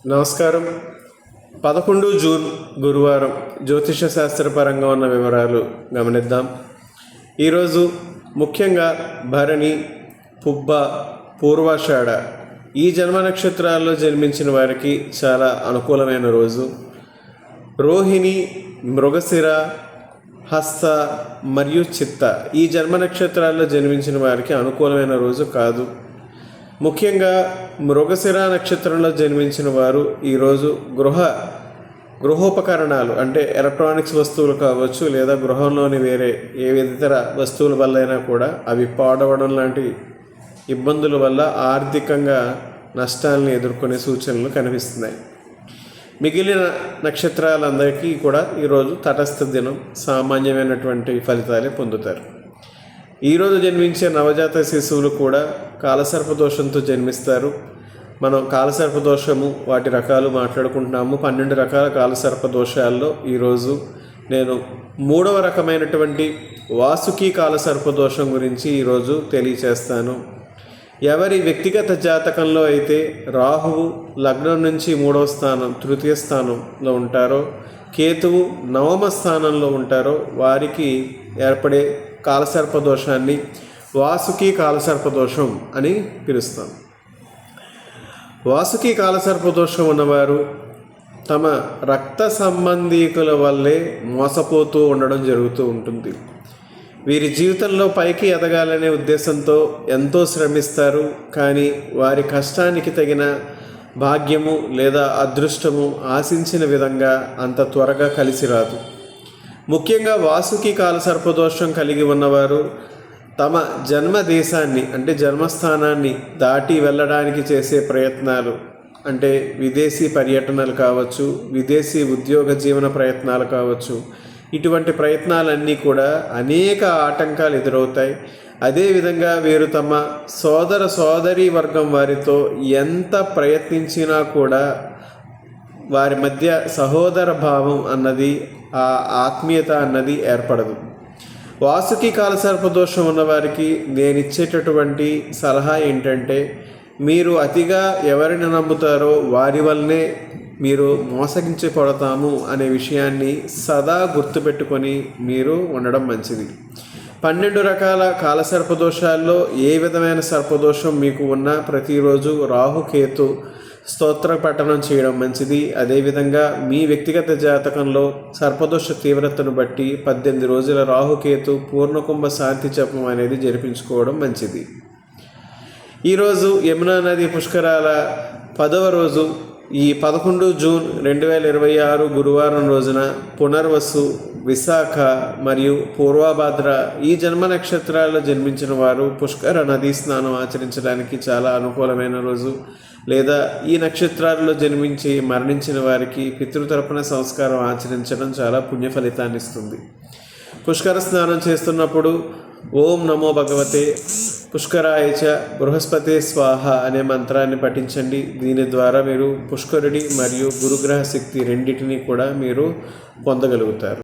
నమస్కారం. 11 జూన్ గురువారం జ్యోతిష శాస్త్రపరంగా ఉన్న వివరాలు గమనిద్దాం. ఈరోజు ముఖ్యంగా భరణి, పుబ్బ, పూర్వాషాఢ ఈ జన్మ నక్షత్రాల్లో జన్మించిన వారికి చాలా అనుకూలమైన రోజు. రోహిణి, మృగశిర, హస్త మరియు చిత్త ఈ జన్మ నక్షత్రాల్లో జన్మించిన వారికి అనుకూలమైన రోజు కాదు. ముఖ్యంగా మృగశిర నక్షత్రంలో జన్మించిన వారు ఈరోజు గృహోపకరణాలు అంటే ఎలక్ట్రానిక్స్ వస్తువులు కావచ్చు, లేదా గృహంలోని వేరే ఏ ఇతర వస్తువుల వల్లైనా కూడా అవి పాడవడం లాంటి ఇబ్బందుల వల్ల ఆర్థికంగా నష్టాలను ఎదుర్కొనే సూచనలు కనిపిస్తున్నాయి. మిగిలిన నక్షత్రాలందరికీ కూడా ఈరోజు తటస్థ దినం, సామాన్యమైనటువంటి ఫలితాలే పొందుతారు. ఈరోజు జన్మించే నవజాత శిశువులు కూడా కాలసర్పదోషంతో జన్మిస్తారు. మనం కాలసర్పదోషము వాటి రకాలు మాట్లాడుకుంటున్నాము. 12 రకాల కాలసర్పదోషాల్లో ఈరోజు నేను 3వ రకమైనటువంటి వాసుకి కాలసర్పదోషం గురించి ఈరోజు తెలియచేస్తాను. ఎవరి వ్యక్తిగత జాతకంలో అయితే రాహువు లగ్నం నుంచి 3వ స్థానం తృతీయ స్థానంలో ఉంటారో, కేతువు 9వ స్థానంలో ఉంటారో వారికి ఏర్పడే కాలసర్పదోషాన్ని వాసుకి కాలసర్పదోషం అని పిలుస్తాం. వాసుకి కాలసర్పదోషం ఉన్నవారు తమ రక్త సంబంధీకుల వల్లే మోసపోతూ ఉండడం జరుగుతూ ఉంటుంది. వీరి జీవితంలో పైకి ఎదగాలనే ఉద్దేశంతో ఎంతో శ్రమిస్తారు, కానీ వారి కష్టానికి తగిన భాగ్యము లేదా అదృష్టము ఆశించిన విధంగా అంత త్వరగా కలిసి రాదు. ముఖ్యంగా వాసుకి కాలసర్పదోషం కలిగి ఉన్నవారు తమ జన్మదేశాన్ని అంటే జన్మస్థానాన్ని దాటి వెళ్ళడానికి చేసే ప్రయత్నాలు అంటే విదేశీ పర్యటనలు కావచ్చు, విదేశీ ఉద్యోగ జీవన ప్రయత్నాలు కావచ్చు, ఇటువంటి ప్రయత్నాలన్నీ కూడా అనేక ఆటంకాలు ఎదురవుతాయి. అదేవిధంగా వీరు తమ సోదరీ వర్గం వారితో ఎంత ప్రయత్నించినా కూడా వారి మధ్య సహోదర భావం అన్నది, ఆ ఆత్మీయత అన్నది ఏర్పడదు. వాసుకి కాలసర్పదోషం ఉన్నవారికి నేను ఇచ్చేటటువంటి సలహా ఏంటంటే, మీరు అతిగా ఎవరిని నమ్ముతారో వారి వల్లనే మీరు మోసగించబడతాము అనే విషయాన్ని సదా గుర్తుపెట్టుకొని మీరు ఉండడం మంచిది. 12 రకాల కాలసర్పదోషాల్లో ఏ విధమైన సర్పదోషం మీకు ఉన్నా ప్రతిరోజు రాహుకేతు స్తోత్ర పఠనం చేయడం మంచిది. అదేవిధంగా మీ వ్యక్తిగత జాతకంలో సర్పదోష తీవ్రతను బట్టి 18 రోజుల రాహుకేతు పూర్ణకుంభ శాంతి జపం అనేది జరిపించుకోవడం మంచిది. ఈరోజు యమునా నది పుష్కరాల 10వ రోజు ఈ 11 జూన్ 2026 గురువారం రోజున పునర్వసు, విశాఖ మరియు పూర్వభాద్ర ఈ జన్మ నక్షత్రాల్లో జన్మించిన వారు పుష్కర నదీ స్నానం ఆచరించడానికి చాలా అనుకూలమైన రోజు. లేదా ఈ నక్షత్రాల్లో జన్మించి మరణించిన వారికి పితృతర్పణ సంస్కారం ఆచరించడం చాలా పుణ్య ఫలితాన్ని ఇస్తుంది. పుష్కర స్నానం చేస్తున్నప్పుడు ఓం నమో భగవతే పుష్కరాయచ బృహస్పతే స్వాహ అనే మంత్రాన్ని పఠించండి. దీని ద్వారా మీరు పుష్కరుడి మరియు గురుగ్రహ శక్తి రెండింటినీ కూడా మీరు పొందగలుగుతారు.